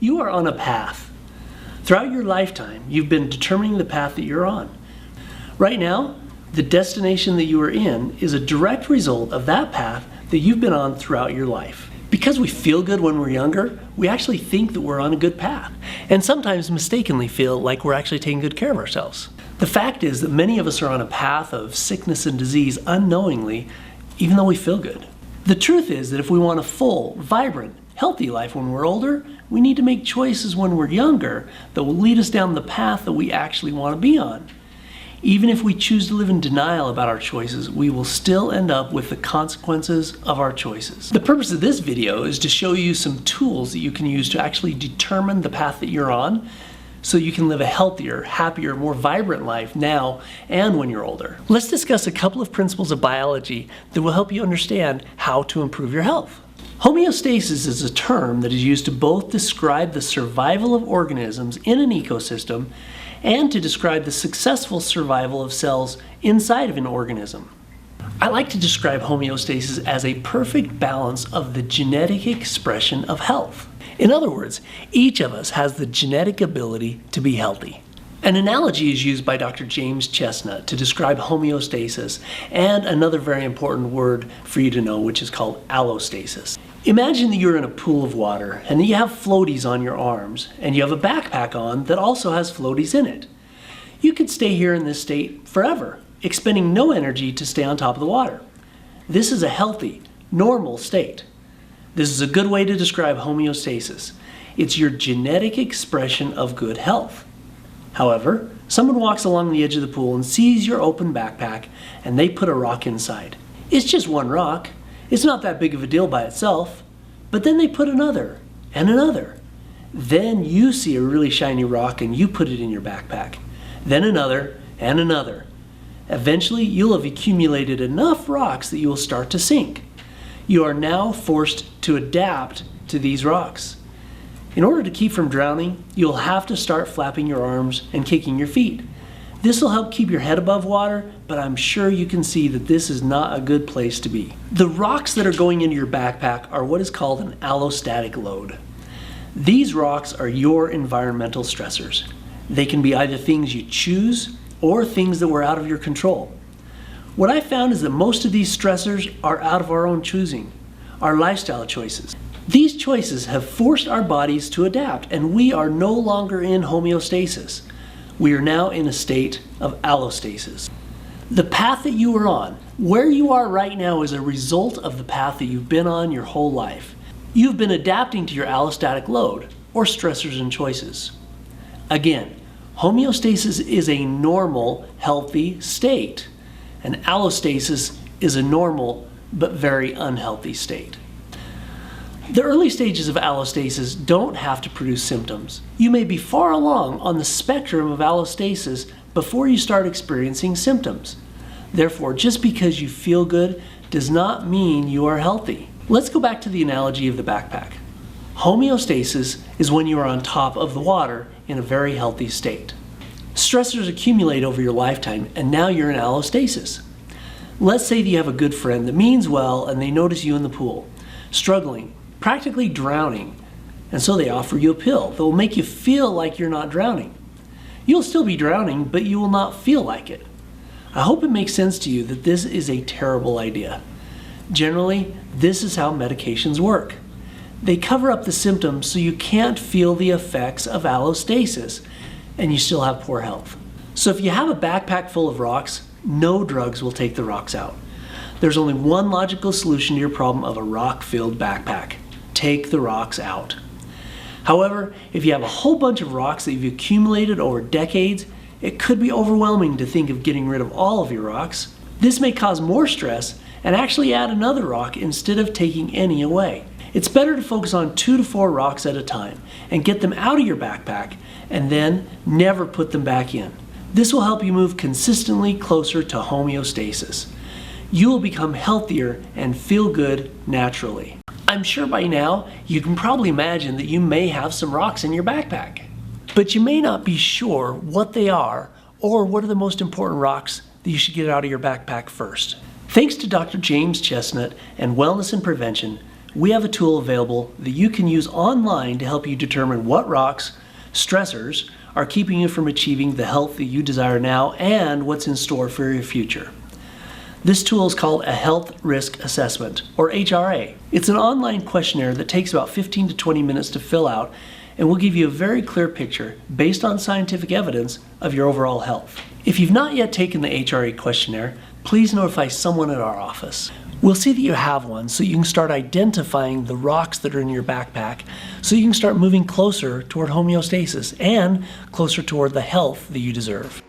You are on a path. Throughout your lifetime, you've been determining the path that you're on. Right now, the destination that you are in is a direct result of that path that you've been on throughout your life. Because we feel good when we're younger, we actually think that we're on a good path, and sometimes mistakenly feel like we're actually taking good care of ourselves. The fact is that many of us are on a path of sickness and disease unknowingly, even though we feel good. The truth is that if we want a full, vibrant, healthy life when we're older, we need to make choices when we're younger that will lead us down the path that we actually want to be on. Even if we choose to live in denial about our choices, we will still end up with the consequences of our choices. The purpose of this video is to show you some tools that you can use to actually determine the path that you're on so you can live a healthier, happier, more vibrant life now and when you're older. Let's discuss a couple of principles of biology that will help you understand how to improve your health. Homeostasis is a term that is used to both describe the survival of organisms in an ecosystem and to describe the successful survival of cells inside of an organism. I like to describe homeostasis as a perfect balance of the genetic expression of health. In other words, each of us has the genetic ability to be healthy. An analogy is used by Dr. James Chestnut to describe homeostasis and another very important word for you to know, which is called allostasis. Imagine that you're in a pool of water and that you have floaties on your arms and you have a backpack on that also has floaties in it. You could stay here in this state forever, expending no energy to stay on top of the water. This is a healthy, normal state. This is a good way to describe homeostasis. It's your genetic expression of good health. However, someone walks along the edge of the pool and sees your open backpack and they put a rock inside. It's just one rock. It's not that big of a deal by itself, but then they put another and another. Then you see a really shiny rock and you put it in your backpack. Then another and another. Eventually, you'll have accumulated enough rocks that you will start to sink. You are now forced to adapt to these rocks. In order to keep from drowning, you'll have to start flapping your arms and kicking your feet. This will help keep your head above water, but I'm sure you can see that this is not a good place to be. The rocks that are going into your backpack are what is called an allostatic load. These rocks are your environmental stressors. They can be either things you choose or things that were out of your control. What I found is that most of these stressors are out of our own choosing, our lifestyle choices. These choices have forced our bodies to adapt, and we are no longer in homeostasis. We are now in a state of allostasis. The path that you are on, where you are right now, is a result of the path that you've been on your whole life. You've been adapting to your allostatic load, or stressors and choices. Again, homeostasis is a normal, healthy state, and allostasis is a normal but very unhealthy state. The early stages of allostasis don't have to produce symptoms. You may be far along on the spectrum of allostasis before you start experiencing symptoms. Therefore, just because you feel good does not mean you are healthy. Let's go back to the analogy of the backpack. Homeostasis is when you are on top of the water in a very healthy state. Stressors accumulate over your lifetime, and now you're in allostasis. Let's say that you have a good friend that means well and they notice you in the pool, struggling, practically drowning, and so they offer you a pill that will make you feel like you're not drowning. You'll still be drowning, but you will not feel like it. I hope it makes sense to you that this is a terrible idea. Generally, this is how medications work. They cover up the symptoms so you can't feel the effects of allostasis, and you still have poor health. So if you have a backpack full of rocks, no drugs will take the rocks out. There's only one logical solution to your problem of a rock-filled backpack. Take the rocks out. However, if you have a whole bunch of rocks that you've accumulated over decades, it could be overwhelming to think of getting rid of all of your rocks. This may cause more stress and actually add another rock instead of taking any away. It's better to focus on 2 to 4 rocks at a time and get them out of your backpack and then never put them back in. This will help you move consistently closer to homeostasis. You will become healthier and feel good naturally. I'm sure by now you can probably imagine that you may have some rocks in your backpack, but you may not be sure what they are or what are the most important rocks that you should get out of your backpack first. Thanks to Dr. James Chestnut and Wellness and Prevention, we have a tool available that you can use online to help you determine what rocks, stressors, are keeping you from achieving the health that you desire now and what's in store for your future. This tool is called a Health Risk Assessment, or HRA. It's an online questionnaire that takes about 15 to 20 minutes to fill out and will give you a very clear picture, based on scientific evidence, of your overall health. If you've not yet taken the HRA questionnaire, please notify someone at our office. We'll see that you have one so you can start identifying the rocks that are in your backpack so you can start moving closer toward homeostasis and closer toward the health that you deserve.